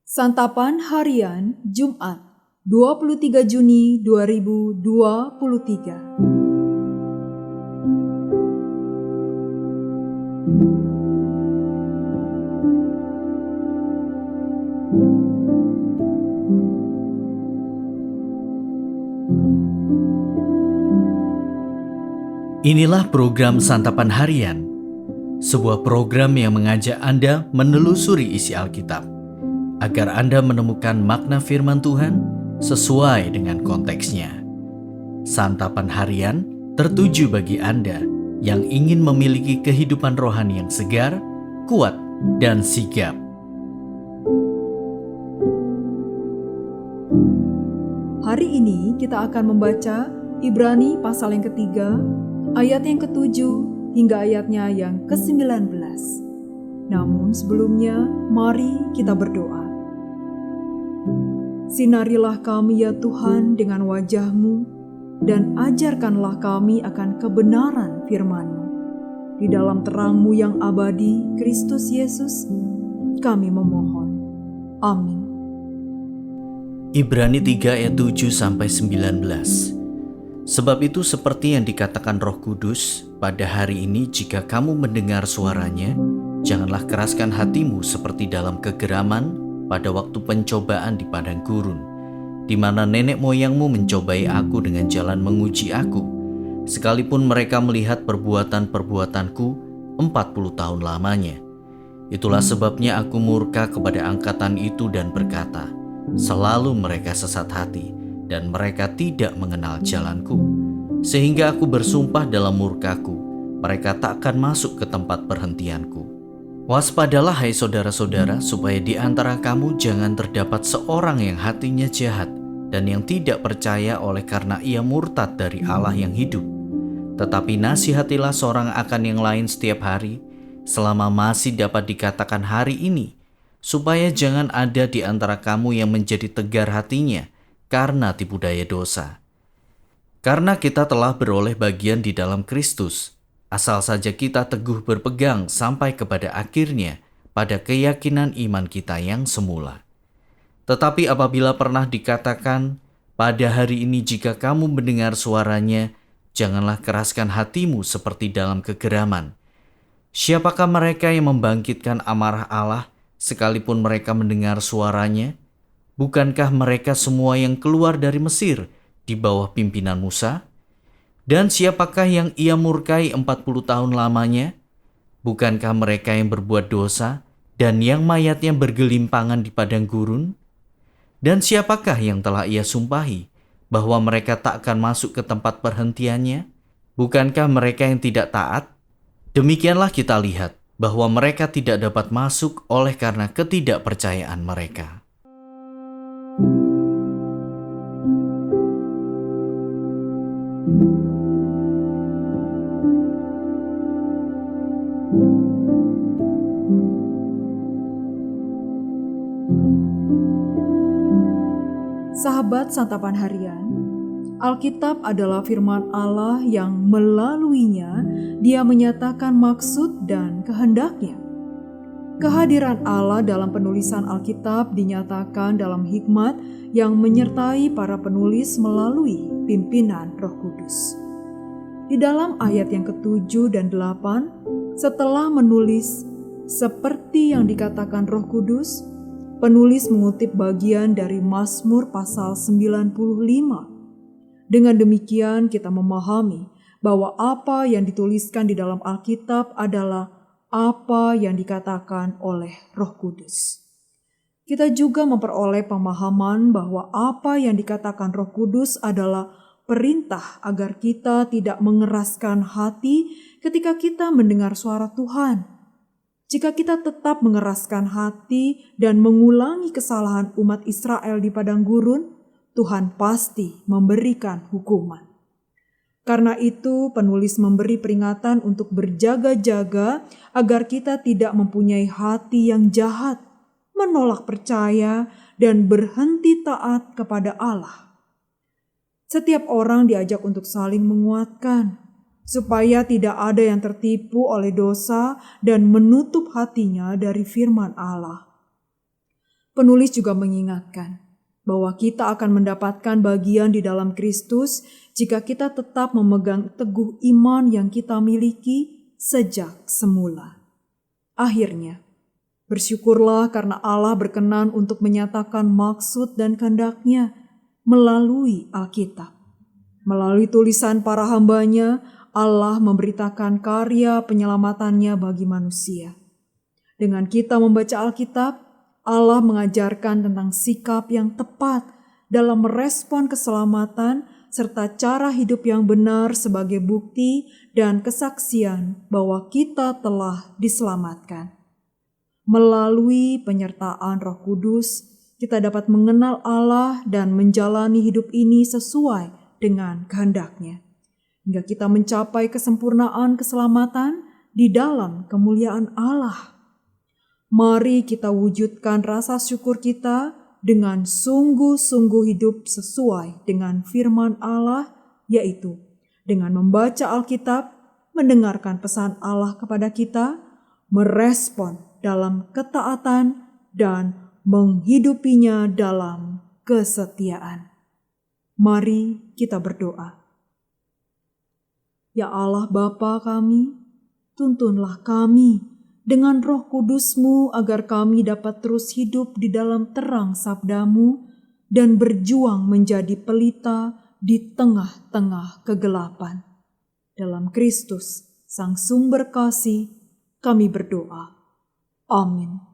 Santapan Harian Jumat 23 Juni 2023. Inilah program Santapan Harian, sebuah program yang mengajak Anda menelusuri isi Alkitab, agar Anda menemukan makna firman Tuhan sesuai dengan konteksnya. Santapan Harian tertuju bagi Anda yang ingin memiliki kehidupan rohani yang segar, kuat, dan sigap. Hari ini kita akan membaca Ibrani pasal yang ketiga, ayat yang ke-7 hingga ayatnya yang ke-19. Namun sebelumnya, mari kita berdoa. Sinarilah kami ya Tuhan dengan wajah-Mu, dan ajarkanlah kami akan kebenaran firman-Mu. Di dalam terang-Mu yang abadi, Kristus Yesus, kami memohon. Amin. Ibrani 3 ayat 7-19. Sebab itu seperti yang dikatakan Roh Kudus, pada hari ini jika kamu mendengar suaranya, janganlah keraskan hatimu seperti dalam kegeraman pada waktu pencobaan di padang gurun, di mana nenek moyangmu mencobai aku dengan jalan menguji aku, sekalipun mereka melihat perbuatan-perbuatanku 40 tahun lamanya. Itulah sebabnya aku murka kepada angkatan itu dan berkata, selalu mereka sesat hati, dan mereka tidak mengenal jalanku. Sehingga aku bersumpah dalam murkaku, mereka tak akan masuk ke tempat perhentianku. Waspadalah hai saudara-saudara, supaya di antara kamu jangan terdapat seorang yang hatinya jahat dan yang tidak percaya oleh karena ia murtad dari Allah yang hidup. Tetapi nasihatilah seorang akan yang lain setiap hari, selama masih dapat dikatakan hari ini, supaya jangan ada di antara kamu yang menjadi tegar hatinya karena tipu daya dosa. Karena kita telah beroleh bagian di dalam Kristus, asal saja kita teguh berpegang sampai kepada akhirnya pada keyakinan iman kita yang semula. Tetapi apabila pernah dikatakan, pada hari ini jika kamu mendengar suaranya, janganlah keraskan hatimu seperti dalam kegeraman. Siapakah mereka yang membangkitkan amarah Allah sekalipun mereka mendengar suaranya? Bukankah mereka semua yang keluar dari Mesir di bawah pimpinan Musa? Dan siapakah yang ia murkai 40 tahun lamanya? Bukankah mereka yang berbuat dosa dan yang mayatnya bergelimpangan di padang gurun? Dan siapakah yang telah ia sumpahi bahwa mereka tak akan masuk ke tempat perhentiannya? Bukankah mereka yang tidak taat? Demikianlah kita lihat bahwa mereka tidak dapat masuk oleh karena ketidakpercayaan mereka. Sahabat Santapan Harian, Alkitab adalah firman Allah yang melaluinya Dia menyatakan maksud dan kehendaknya. Kehadiran Allah dalam penulisan Alkitab dinyatakan dalam hikmat yang menyertai para penulis melalui pimpinan Roh Kudus. Di dalam ayat yang ke-7 dan 8, setelah menulis seperti yang dikatakan Roh Kudus, penulis mengutip bagian dari Mazmur pasal 95. Dengan demikian kita memahami bahwa apa yang dituliskan di dalam Alkitab adalah apa yang dikatakan oleh Roh Kudus. Kita juga memperoleh pemahaman bahwa apa yang dikatakan Roh Kudus adalah perintah agar kita tidak mengeraskan hati ketika kita mendengar suara Tuhan. Jika kita tetap mengeraskan hati dan mengulangi kesalahan umat Israel di padang gurun, Tuhan pasti memberikan hukuman. Karena itu, penulis memberi peringatan untuk berjaga-jaga agar kita tidak mempunyai hati yang jahat, menolak percaya, dan berhenti taat kepada Allah. Setiap orang diajak untuk saling menguatkan, supaya tidak ada yang tertipu oleh dosa dan menutup hatinya dari firman Allah. penulis juga mengingatkan bahwa kita akan mendapatkan bagian di dalam Kristus jika kita tetap memegang teguh iman yang kita miliki sejak semula. Akhirnya, bersyukurlah karena Allah berkenan untuk menyatakan maksud dan kehendak-Nya melalui Alkitab. Melalui tulisan para hamba-Nya, Allah memberitakan karya penyelamatannya bagi manusia. Dengan kita membaca Alkitab, Allah mengajarkan tentang sikap yang tepat dalam merespon keselamatan serta cara hidup yang benar sebagai bukti dan kesaksian bahwa kita telah diselamatkan. Melalui penyertaan Roh Kudus, kita dapat mengenal Allah dan menjalani hidup ini sesuai dengan kehendak-Nya, hingga kita mencapai kesempurnaan keselamatan di dalam kemuliaan Allah. Mari kita wujudkan rasa syukur kita dengan sungguh-sungguh hidup sesuai dengan firman Allah, yaitu dengan membaca Alkitab, mendengarkan pesan Allah kepada kita, merespon dalam ketaatan, dan menghidupinya dalam kesetiaan. Mari kita berdoa. Ya Allah Bapa kami, tuntunlah kami dengan Roh Kudus-Mu agar kami dapat terus hidup di dalam terang sabda-Mu dan berjuang menjadi pelita di tengah-tengah kegelapan. Dalam Kristus, Sang Sumber Kasih, kami berdoa. Amin.